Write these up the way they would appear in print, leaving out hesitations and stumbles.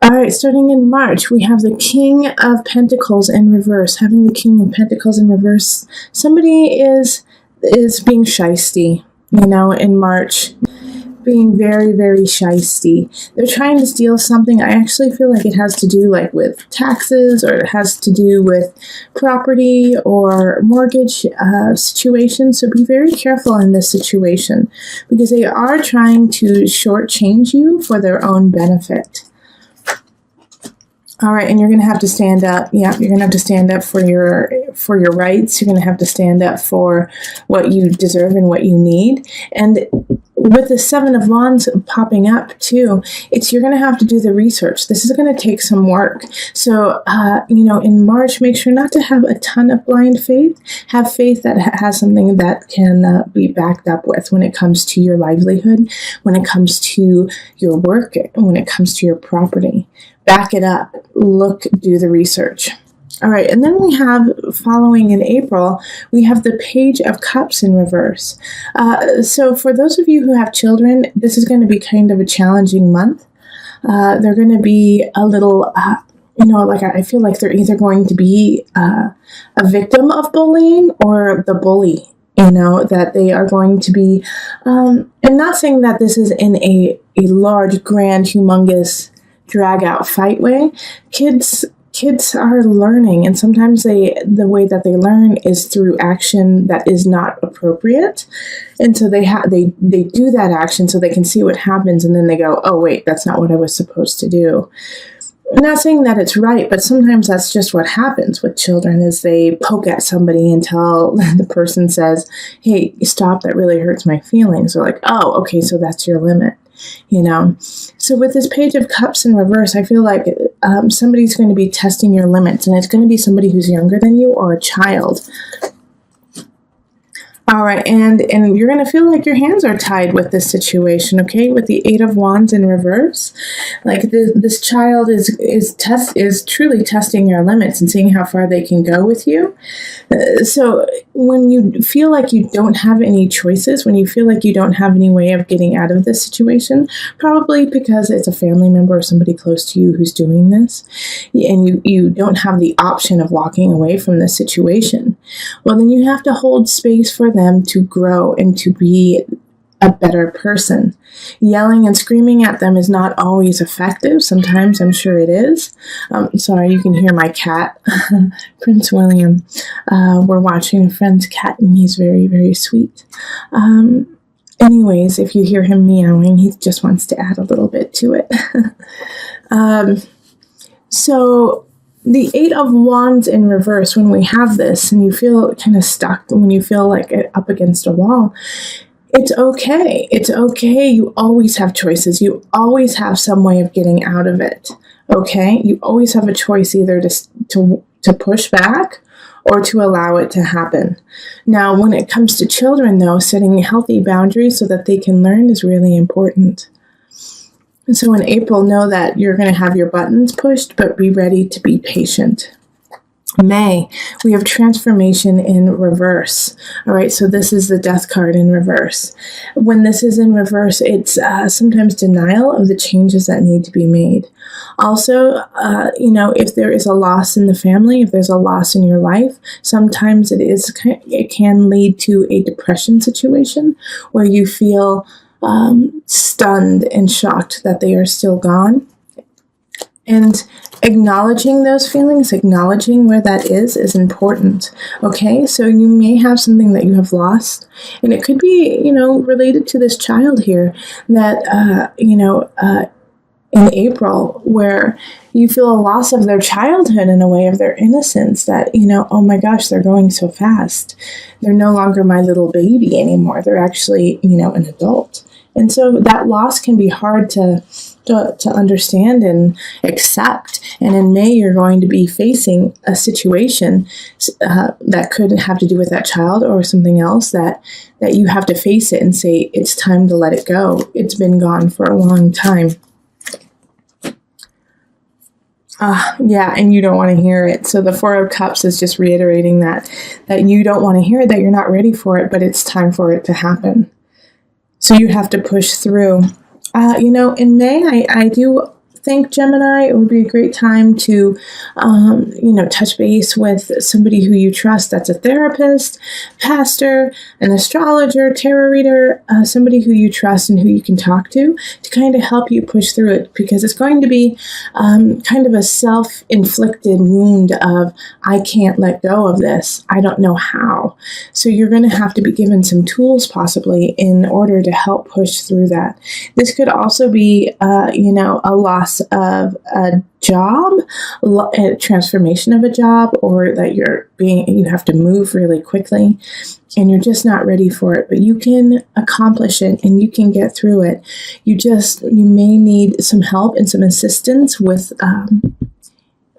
All right, starting in March, we have the King of Pentacles in reverse. Having the King of Pentacles in reverse, somebody is being shysty, in March. Being very, very shysty. They're trying to steal something. I actually feel like it has to do with taxes, or it has to do with property or mortgage situations. So be very careful in this situation, because they are trying to shortchange you for their own benefit. All right, and you're going to have to stand up. Yeah, you're going to have to stand up for your rights. You're going to have to stand up for what you deserve and what you need. And with the Seven of Wands popping up too, you're going to have to do the research. This is going to take some work. So, in March, make sure not to have a ton of blind faith. Have faith that has something that can be backed up with when it comes to your livelihood, when it comes to your work, when it comes to your property. Back it up. Look, do the research. All right, and then we have, following in April, we have the Page of Cups in reverse. So for those of you who have children, this is going to be kind of a challenging month. They're going to be a little, I feel like they're either going to be a victim of bullying or the bully. That they are going to be, I'm not saying that this is in a large, grand, humongous, drag out fight way. Kids are learning, and sometimes the way that they learn is through action that is not appropriate, and so they do that action so they can see what happens, and then they go, oh wait, that's not what I was supposed to do. I'm not saying that it's right, but sometimes that's just what happens with children, is they poke at somebody until the person says, hey, stop, that really hurts my feelings. Or like, oh, okay, so that's your limit. So with this Page of Cups in reverse, I feel like somebody's going to be testing your limits, and it's going to be somebody who's younger than you or a child. All right, and you're going to feel like your hands are tied with this situation, okay? With the Eight of Wands in reverse, like this child is truly testing your limits and seeing how far they can go with you. So when you feel like you don't have any choices, when you feel like you don't have any way of getting out of this situation, probably because it's a family member or somebody close to you who's doing this, and you don't have the option of walking away from this situation, well, then you have to hold space for them to grow and to be a better person. Yelling and screaming at them is not always effective. Sometimes I'm sure it is. Sorry, you can hear my cat, Prince William. We're watching a friend's cat, and he's very, very sweet. Anyways, if you hear him meowing, he just wants to add a little bit to it. So the Eight of Wands in reverse, when we have this and you feel kind of stuck, when you feel like up against a wall, it's okay. It's okay. You always have choices. You always have some way of getting out of it. Okay? You always have a choice, either to push back or to allow it to happen. Now, when it comes to children, though, setting healthy boundaries so that they can learn is really important. And so in April, know that you're going to have your buttons pushed, but be ready to be patient. May, we have transformation in reverse. All right, so this is the Death card in reverse. When this is in reverse, it's sometimes denial of the changes that need to be made. Also, if there is a loss in the family, if there's a loss in your life, sometimes it can lead to a depression situation where you feel stunned and shocked that they are still gone. And acknowledging those feelings, acknowledging where that is important. Okay, so you may have something that you have lost, and it could be, related to this child here that, in April, where you feel a loss of their childhood in a way, of their innocence, that, oh my gosh, they're going so fast. They're no longer my little baby anymore. They're actually, an adult. And so that loss can be hard to understand and accept. And in May, you're going to be facing a situation that could have to do with that child or something else that you have to face it and say, it's time to let it go. It's been gone for a long time. Yeah, and you don't want to hear it. So the Four of Cups is just reiterating that you don't want to hear it, that you're not ready for it, but it's time for it to happen. So you have to push through. In May, I do think, Gemini, it would be a great time to, touch base with somebody who you trust. That's a therapist, pastor, an astrologer, tarot reader, somebody who you trust and who you can talk to kind of help you push through it, because it's going to be kind of a self-inflicted wound of, I can't let go of this. I don't know how. So you're going to have to be given some tools possibly in order to help push through that. This could also be, a loss of a job, a transformation of a job, or that you have to move really quickly and you're just not ready for it, but you can accomplish it and you can get through it. You may need some help and some assistance with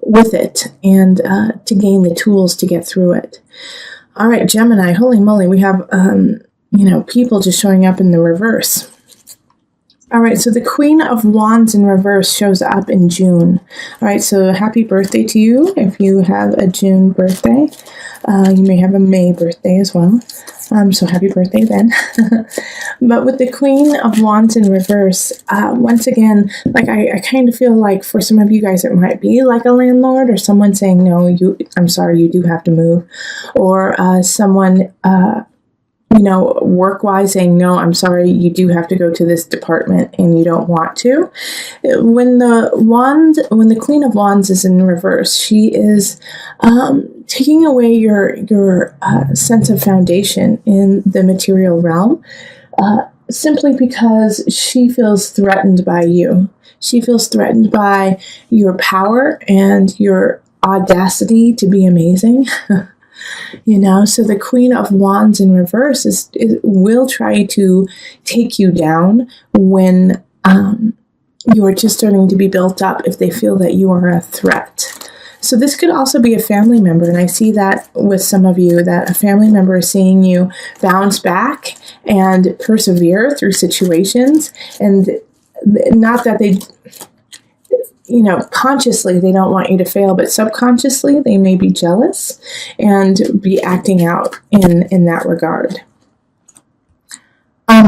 it and to gain the tools to get through it. All right, Gemini, holy moly, we have, people just showing up in the reverse. All right, so the Queen of Wands in reverse shows up in June. All right, so happy birthday to you if you have a June birthday. You may have a May birthday as well. So happy birthday then. But with the Queen of Wands in reverse, once again, like I kind of feel like for some of you guys it might be like a landlord or someone saying, no, I'm sorry, you do have to move. Or someone... work-wise saying, no, I'm sorry, you do have to go to this department and you don't want to. When the Queen of Wands is in reverse, she is taking away your sense of foundation in the material realm, simply because she feels threatened by you. She feels threatened by your power and your audacity to be amazing. So the Queen of Wands in reverse will try to take you down when you are just starting to be built up, if they feel that you are a threat. So this could also be a family member, and I see that with some of you, that a family member is seeing you bounce back and persevere through situations, and not that they... consciously they don't want you to fail, but subconsciously they may be jealous and be acting out in that regard.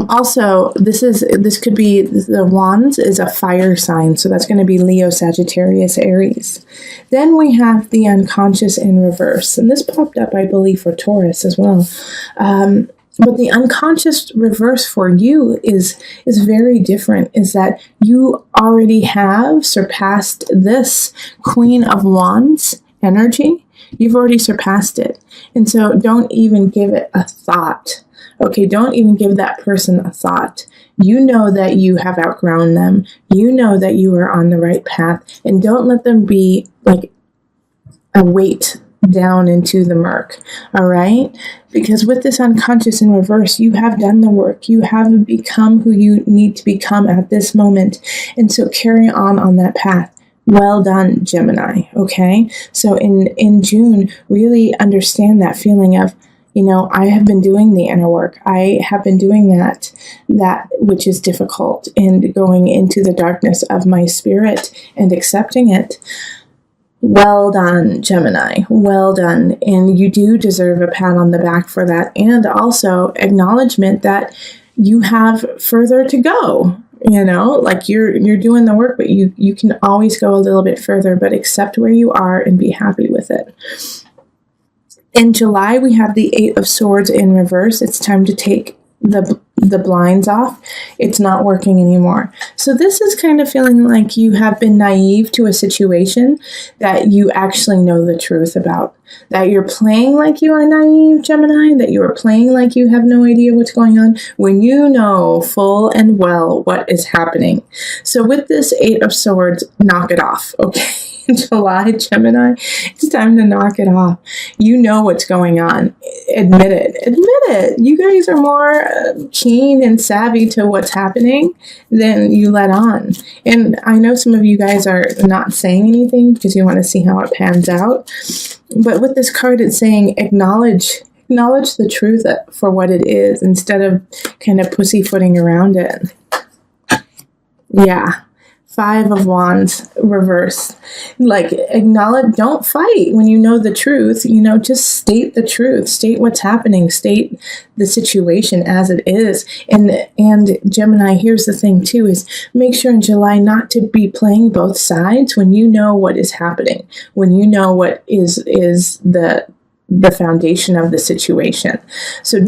Also, this could be, the Wands is a fire sign, so that's going to be Leo, Sagittarius, Aries. Then we have the unconscious in reverse, and this popped up, I believe, for Taurus as well. But the unconscious reverse for you is very different, is that you already have surpassed this Queen of Wands energy. You've already surpassed it. And so don't even give it a thought. Okay, don't even give that person a thought. You know that you have outgrown them. You know that you are on the right path. And don't let them be like a weight down into the murk, all right? Because with this unconscious in reverse, you have done the work. You have become who you need to become at this moment. And so carry on that path. Well done, Gemini, okay? So in June, really understand that feeling of, I have been doing the inner work. I have been doing that which is difficult, and going into the darkness of my spirit and accepting it. Well done, Gemini. Well done. And you do deserve a pat on the back for that. And also acknowledgement that you have further to go. Like you're doing the work, but you can always go a little bit further, but accept where you are and be happy with it. In July, we have the Eight of Swords in reverse. It's time to take the blinds off. It's not working anymore. So this is kind of feeling like you have been naive to a situation that you actually know the truth about. That you're playing like you are naive, Gemini, that you are playing like you have no idea what's going on, when you know full and well what is happening. So with this Eight of Swords, knock it off, okay? July, Gemini, it's time to knock it off. You know what's going on. Admit it. You guys are more keen and savvy to what's happening than you let on. And I know some of you guys are not saying anything because you want to see how it pans out. But with this card, it's saying acknowledge the truth for what it is, instead of kind of pussyfooting around it. Yeah. Five of Wands reversed. Like, acknowledge, don't fight when you know the truth. Just state the truth. State what's happening. State the situation as it is. And Gemini, here's the thing too, is make sure in July not to be playing both sides when you know what is happening. When you know what is the foundation of the situation. So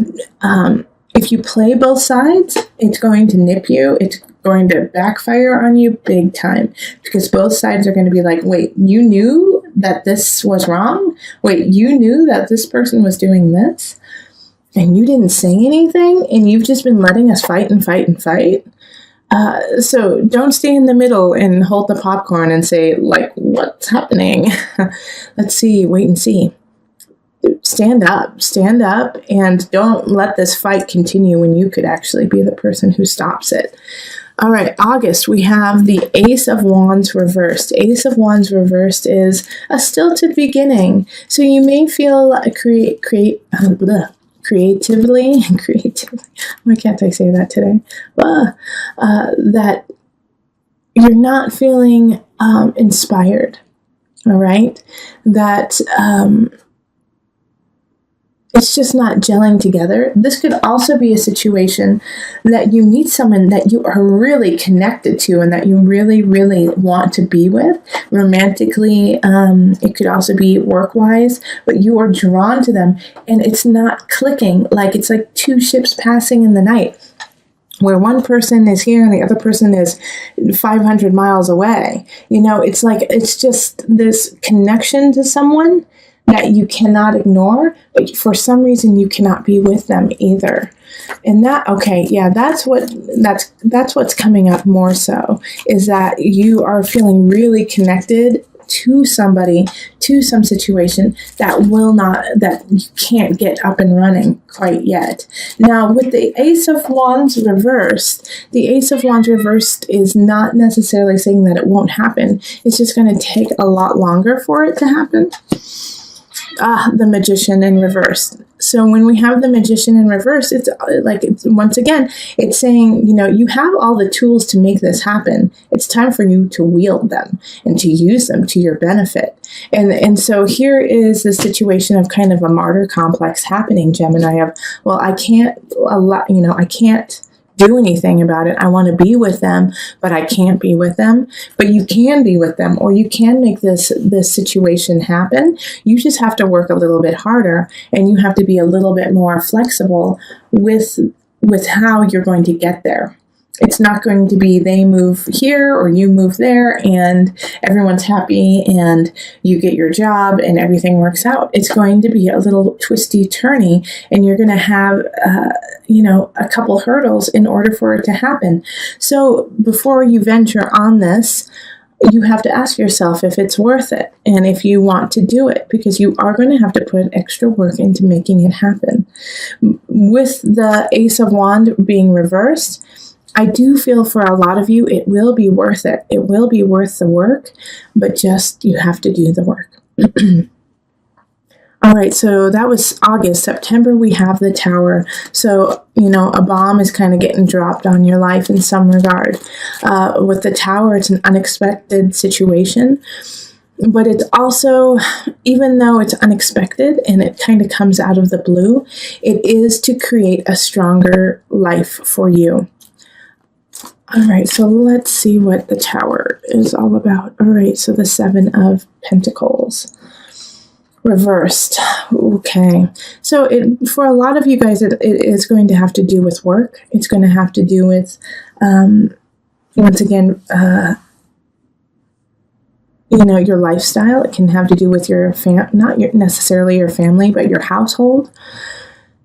if you play both sides, it's going to nip you. It's going to backfire on you big time, because both sides are going to be like, wait, you knew that this was wrong? Wait, you knew that this person was doing this? And you didn't say anything? And you've just been letting us fight and fight and fight? So don't stay in the middle and hold the popcorn and say, like, what's happening? Let's see, wait and see. Stand up, and don't let this fight continue when you could actually be the person who stops it. All right, August, we have the Ace of Wands reversed. Ace of Wands reversed is a stilted beginning. So you may feel creatively, why can't I say that today? That you're not feeling inspired, all right? That it's just not gelling together. This could also be a situation that you meet someone that you are really connected to and that you really, really want to be with. Romantically, it could also be work-wise, but you are drawn to them and it's not clicking. Like, it's like two ships passing in the night, where one person is here and the other person is 500 miles away. It's like, it's just this connection to someone that you cannot ignore, but for some reason you cannot be with them either. And that's what's coming up more so, is that you are feeling really connected to somebody, to some situation that you can't get up and running quite yet. Now, with the Ace of Wands reversed, is not necessarily saying that it won't happen. It's just going to take a lot longer for it to happen. The Magician in reverse. So when we have the Magician in reverse, once again, it's saying, you have all the tools to make this happen. It's time for you to wield them and to use them to your benefit. And so here is the situation of kind of a martyr complex happening, Gemini, of, well, I can't do anything about it. I want to be with them, but I can't be with them. But you can be with them, or you can make this situation happen. You just have to work a little bit harder, and you have to be a little bit more flexible with how you're going to get there. It's not going to be they move here or you move there and everyone's happy and you get your job and everything works out. It's going to be a little twisty turny, and you're going to have a couple hurdles in order for it to happen. So before you venture on this, you have to ask yourself if it's worth it and if you want to do it, because you are going to have to put extra work into making it happen. With the Ace of Wands being reversed, I do feel for a lot of you, it will be worth it. It will be worth the work, but just you have to do the work. All right, so that was August. September, we have the Tower. So, a bomb is kind of getting dropped on your life in some regard. With the Tower, it's an unexpected situation. But it's also, even though it's unexpected and it kind of comes out of the blue, it is to create a stronger life for you. All right, so let's see what the Tower is all about. All right, so the Seven of Pentacles reversed. Okay, so for a lot of you guys, it is going to have to do with work. It's going to have to do with, once again, your lifestyle. It can have to do with your necessarily your family, but your household.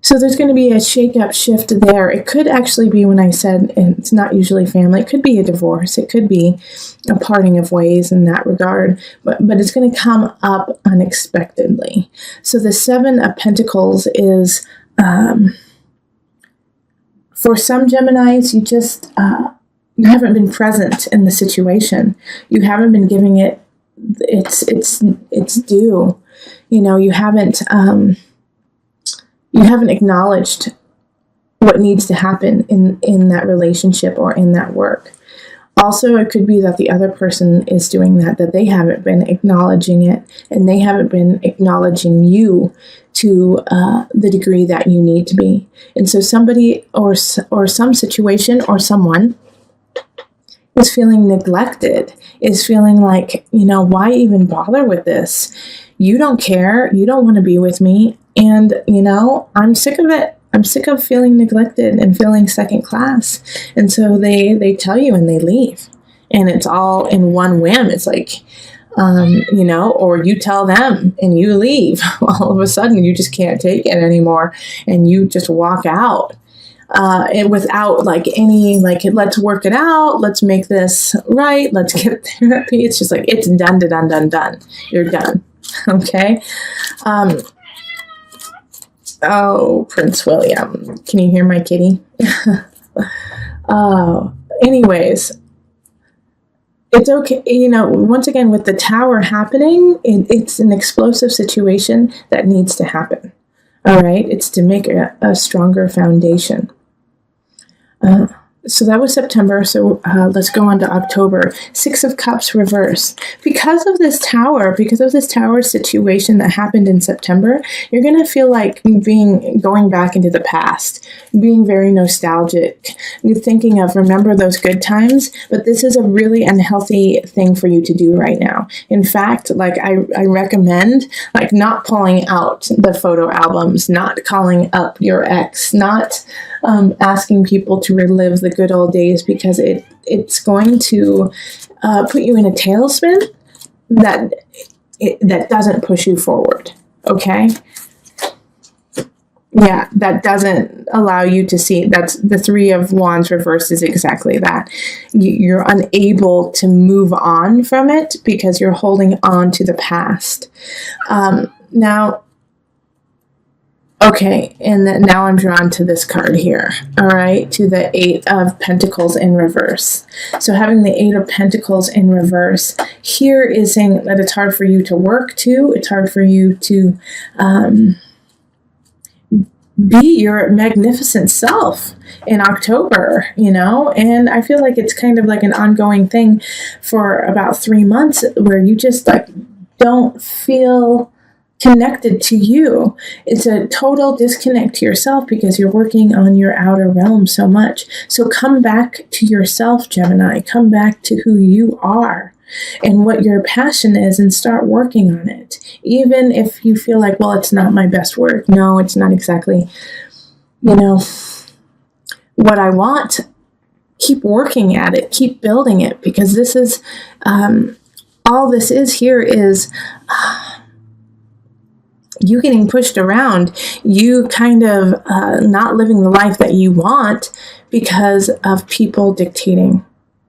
So there's going to be a shake-up shift there. It could actually be, when I said it's not usually family, it could be a divorce. It could be a parting of ways in that regard, but it's going to come up unexpectedly. So the Seven of Pentacles is, for some Geminis, you just, you haven't been present in the situation. You haven't been giving it its due. You haven't acknowledged what needs to happen in that relationship or in that work. Also, it could be that the other person is doing that they haven't been acknowledging it, and they haven't been acknowledging you to the degree that you need to be. And so somebody or some situation or someone is feeling neglected, is feeling like, why even bother with this? You don't care. You don't want to be with me. And, I'm sick of it. I'm sick of feeling neglected and feeling second class. And so they tell you and they leave. And it's all in one whim. It's like, or you tell them and you leave. All of a sudden, you just can't take it anymore. And you just walk out. And without any, let's work it out. Let's make this right. Let's get therapy. It's just like, it's done. You're done. Okay. Oh, Prince William. Can you hear my kitty? Oh, anyways, it's okay. Once again, with the tower happening, it's an explosive situation that needs to happen. All right. It's to make a stronger foundation. So that was September. So let's go on to October. 6 of Cups reverse. Because of this tower situation that happened in September, you're going to feel like going back into the past, being very nostalgic. You're thinking of, remember those good times, but this is a really unhealthy thing for you to do right now. In fact, I recommend not pulling out the photo albums, not calling up your ex, not asking people to relive the good old days, because it's going to put you in a tailspin that doesn't push you forward. Okay? Yeah, that doesn't allow you to see. That's the 3 of Wands reverse is exactly that. You're unable to move on from it because you're holding on to the past. Now, okay, and now I'm drawn to this card here, all right, to the 8 of Pentacles in reverse. So having the 8 of Pentacles in reverse here is saying that it's hard for you to work to. It's hard for you to be your magnificent self in October, and I feel like it's kind of like an ongoing thing for about 3 months where you just don't feel connected to you. It's a total disconnect to yourself because you're working on your outer realm so much. So come back to yourself, Gemini. Come back to who you are and what your passion is and start working on it. Even if you feel like, well, it's not my best work. No, it's not exactly, what I want. Keep working at it. Keep building it, because this is, all this is here is, you getting pushed around, you kind of not living the life that you want because of people dictating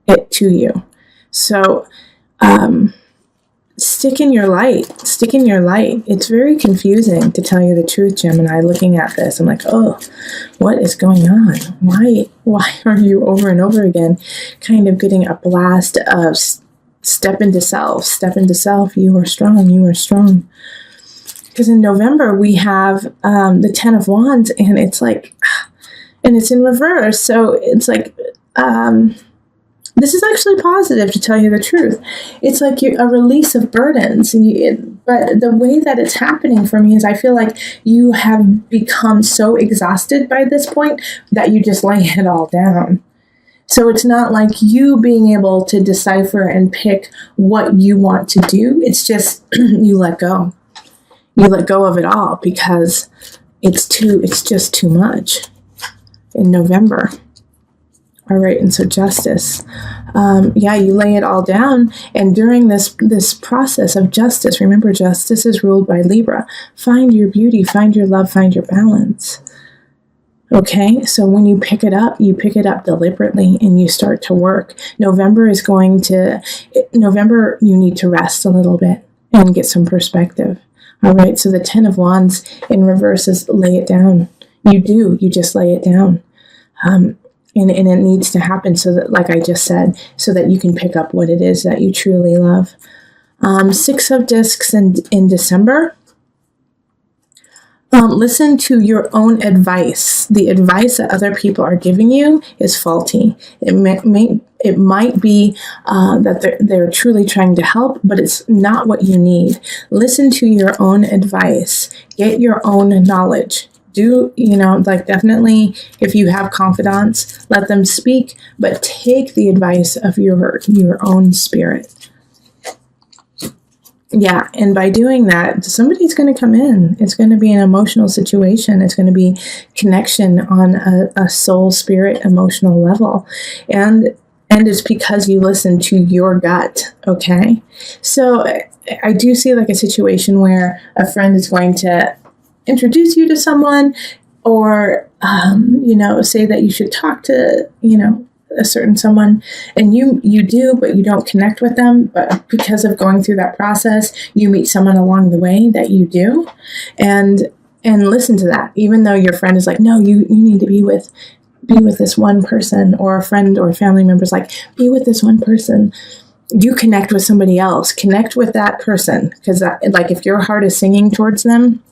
it to you. So stick in your light. Stick in your light. It's very confusing, to tell you the truth, Gemini. Looking at this, I'm like, oh, what is going on? Why are you over and over again kind of getting a blast of step into self? Step into self. You are strong. You are strong. Because in November, we have the 10 of Wands, and it's and it's in reverse. So it's this is actually positive, to tell you the truth. It's like a release of burdens. But the way that it's happening for me is I feel like you have become so exhausted by this point that you just lay it all down. So it's not like you being able to decipher and pick what you want to do. It's just you let go. You let go of it all because it's just too much in November. All right, and so justice. You lay it all down, and during this process of justice, remember, justice is ruled by Libra. Find your beauty, find your love, find your balance. Okay, so when you pick it up deliberately and you start to work. November, you need to rest a little bit and get some perspective. All right, so the 10 of Wands in reverse is lay it down. You just lay it down. And it needs to happen so that, like I just said, so that you can pick up what it is that you truly love. 6 of Discs in December. Listen to your own advice. The advice that other people are giving you is faulty. It might be that they're truly trying to help, but it's not what you need. Listen to your own advice. Get your own knowledge. Definitely, if you have confidants, let them speak, but take the advice of your own spirit. Yeah, and by doing that, somebody's going to come in. It's going to be an emotional situation. It's going to be connection on a soul, spirit, emotional level. And it's because you listen to your gut, okay? So I do see like a situation where a friend is going to introduce you to someone, or, say that you should talk to, a certain someone, and you do, but you don't connect with them. But because of going through that process, you meet someone along the way that you do, and listen to that. Even though your friend is like, no, you need to be with this one person, or a friend or a family member is like, be with this one person. You connect with somebody else. Connect with that person, because if your heart is singing towards them,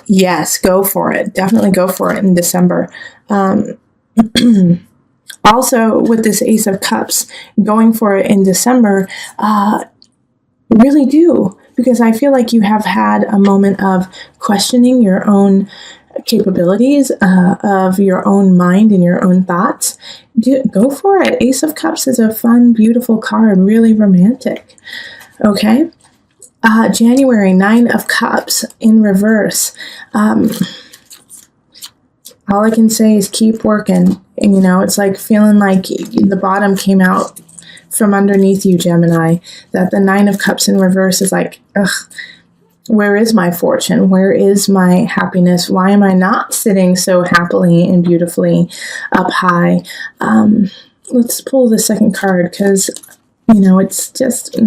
yes, go for it. Definitely go for it in December. Also, with this Ace of Cups, going for it in December, really do, because I feel like you have had a moment of questioning your own capabilities, of your own mind and your own thoughts. Go for it. Ace of Cups is a fun, beautiful card, really romantic. Okay? January, 9 of Cups in reverse. All I can say is keep working. And, it's like feeling like the bottom came out from underneath you, Gemini. That the 9 of Cups in reverse is like, ugh, where is my fortune? Where is my happiness? Why am I not sitting so happily and beautifully up high? Let's pull the second card, because, it's just...